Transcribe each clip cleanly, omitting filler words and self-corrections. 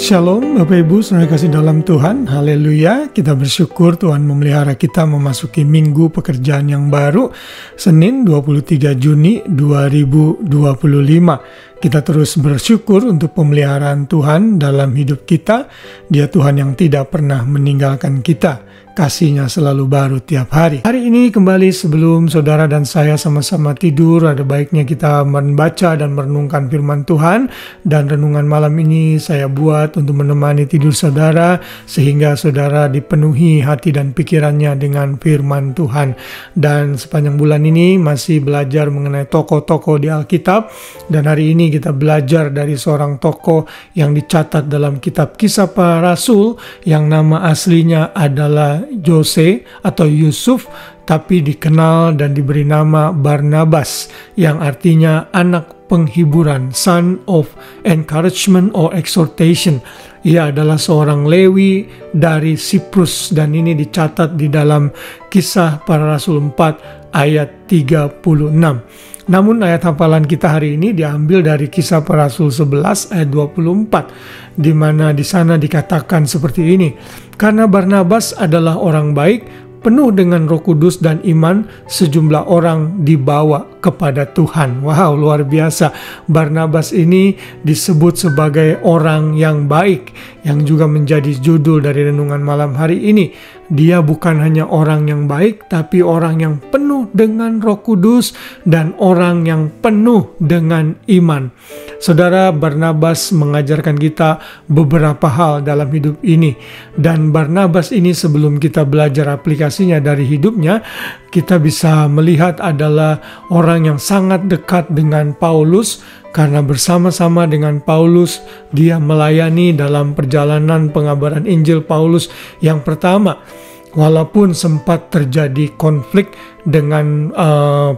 Shalom Bapak Ibu, saudara kasih dalam Tuhan, haleluya. Kita bersyukur Tuhan memelihara kita memasuki minggu pekerjaan yang baru, Senin 23 Juni 2025. Kita terus bersyukur untuk pemeliharaan Tuhan dalam hidup kita. Dia Tuhan yang tidak pernah meninggalkan kita. Kasih-Nya selalu baru tiap hari. Hari ini kembali sebelum saudara dan saya sama-sama tidur, ada baiknya kita membaca dan merenungkan firman Tuhan. Dan renungan malam ini saya buat untuk menemani tidur saudara, sehingga saudara dipenuhi hati dan pikirannya dengan firman Tuhan. Dan sepanjang bulan ini masih belajar mengenai tokoh-tokoh di Alkitab. Dan hari ini kita belajar dari seorang tokoh yang dicatat dalam kitab Kisah Para Rasul, yang nama aslinya adalah Jose atau Yusuf, tapi dikenal dan diberi nama Barnabas, yang artinya anak penghiburan, son of encouragement or exhortation. Ia adalah seorang Lewi dari Siprus, dan ini dicatat di dalam Kisah Para Rasul 4 ayat 36. Namun ayat hafalan kita hari ini diambil dari Kisah Para Rasul 11 ayat 24, di mana di sana dikatakan seperti ini: karena Barnabas adalah orang baik, penuh dengan Roh Kudus dan iman, sejumlah orang dibawa kepada Tuhan. Wow, luar biasa. Barnabas ini disebut sebagai orang yang baik, yang juga menjadi judul dari renungan malam hari ini. Dia bukan hanya orang yang baik, tapi orang yang penuh dengan Roh Kudus dan orang yang penuh dengan iman. Saudara, Barnabas mengajarkan kita beberapa hal dalam hidup ini. Dan Barnabas ini, sebelum kita belajar aplikasinya dari hidupnya, kita bisa melihat adalah orang yang sangat dekat dengan Paulus, karena bersama-sama dengan Paulus dia melayani dalam perjalanan pengabaran Injil Paulus yang pertama. Walaupun sempat terjadi konflik dengan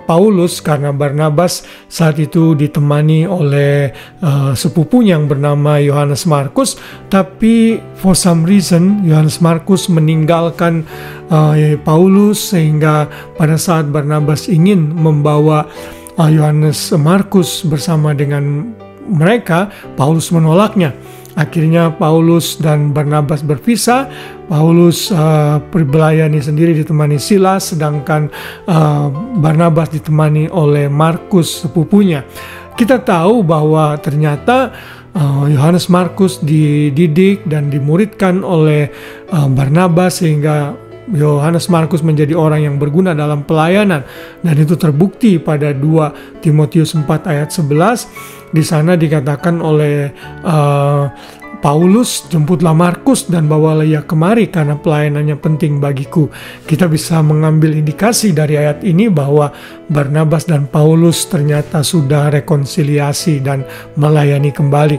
Paulus karena Barnabas saat itu ditemani oleh sepupunya yang bernama Yohanes Markus, tapi for some reason Yohanes Markus meninggalkan Paulus, sehingga pada saat Barnabas ingin membawa Yohanes Markus bersama dengan mereka, Paulus menolaknya. Akhirnya Paulus dan Barnabas berpisah. Paulus berbelayani sendiri ditemani Silas, sedangkan Barnabas ditemani oleh Markus sepupunya. Kita tahu bahwa ternyata Yohanes Markus dididik dan dimuridkan oleh Barnabas, sehingga Yohanes Markus menjadi orang yang berguna dalam pelayanan. Dan itu terbukti pada 2 Timotius 4 ayat 11. Di sana dikatakan oleh Paulus, jemputlah Markus dan bawalah ia kemari karena pelayanannya penting bagiku. Kita bisa mengambil indikasi dari ayat ini bahwa Barnabas dan Paulus ternyata sudah rekonsiliasi dan melayani kembali.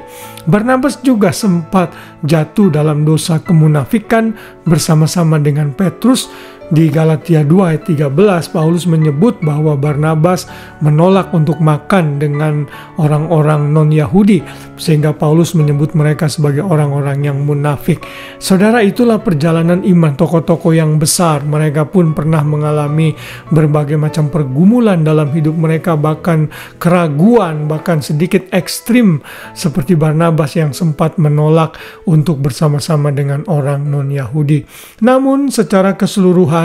Barnabas juga sempat jatuh dalam dosa kemunafikan bersama-sama dengan Petrus. Di Galatia 2 ayat 13, Paulus menyebut bahwa Barnabas menolak untuk makan dengan orang-orang non-Yahudi, sehingga Paulus menyebut mereka sebagai orang-orang yang munafik. Saudara, itulah perjalanan iman tokoh-tokoh yang besar. Mereka pun pernah mengalami berbagai macam pergumulan dalam hidup mereka, bahkan keraguan, bahkan sedikit ekstrim, seperti Barnabas yang sempat menolak untuk bersama-sama dengan orang non-Yahudi. Namun secara keseluruhan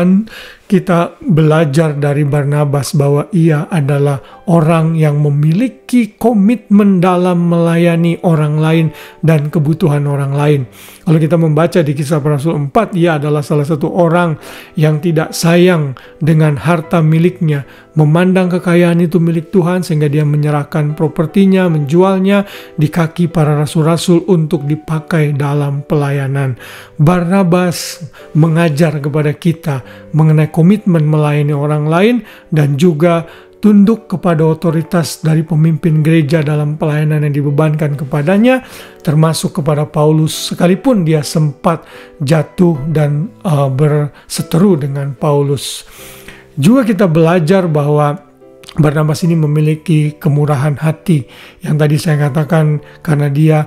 kita belajar dari Barnabas bahwa ia adalah orang yang memiliki komitmen dalam melayani orang lain dan kebutuhan orang lain. Kalau kita membaca di Kisah Para Rasul 4, ia adalah salah satu orang yang tidak sayang dengan harta miliknya, memandang kekayaan itu milik Tuhan, sehingga dia menyerahkan propertinya, menjualnya di kaki para rasul-rasul untuk dipakai dalam pelayanan. Barnabas mengajar kepada kita mengenai komitmen melayani orang lain dan juga tunduk kepada otoritas dari pemimpin gereja dalam pelayanan yang dibebankan kepadanya, termasuk kepada Paulus, sekalipun dia sempat jatuh dan berseteru dengan Paulus. Juga kita belajar bahwa Barnabas ini memiliki kemurahan hati, yang tadi saya katakan karena dia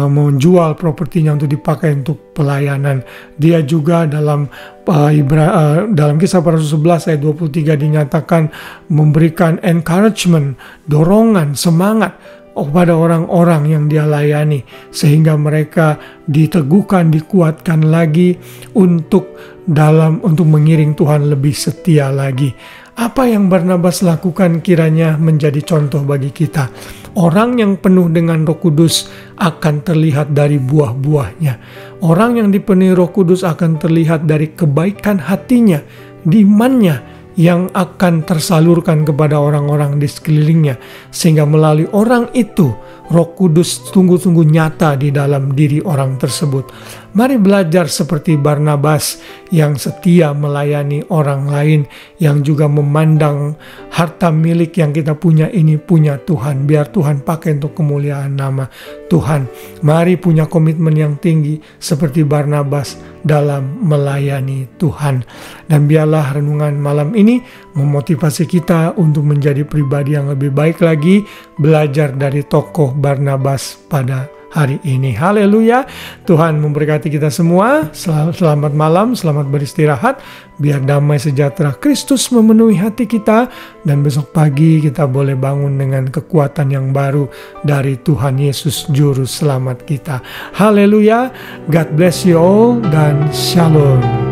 menjual propertinya untuk dipakai untuk pelayanan. Dia juga dalam Kisah Para Rasul 11 ayat 23 dinyatakan memberikan encouragement, dorongan, semangat kepada orang-orang yang dia layani, sehingga mereka diteguhkan, dikuatkan lagi untuk mengiring Tuhan lebih setia lagi. Apa yang Barnabas lakukan kiranya menjadi contoh bagi kita. Orang yang penuh dengan Roh Kudus akan terlihat dari buah-buahnya. Orang yang dipenuhi Roh Kudus akan terlihat dari kebaikan hatinya, imannya yang akan tersalurkan kepada orang-orang di sekelilingnya, sehingga melalui orang itu Roh Kudus sungguh-sungguh nyata di dalam diri orang tersebut. Mari belajar seperti Barnabas yang setia melayani orang lain, yang juga memandang harta milik yang kita punya ini punya Tuhan, biar Tuhan pakai untuk kemuliaan nama Tuhan. Mari punya komitmen yang tinggi seperti Barnabas dalam melayani Tuhan. Dan biarlah renungan malam ini memotivasi kita untuk menjadi pribadi yang lebih baik lagi, belajar dari tokoh Barnabas pada hari ini. Haleluya. Tuhan memberkati kita semua. Selamat malam, selamat beristirahat. Biar damai sejahtera Kristus memenuhi hati kita, dan besok pagi kita boleh bangun dengan kekuatan yang baru dari Tuhan Yesus Juru Selamat kita. Haleluya. God bless you all dan shalom.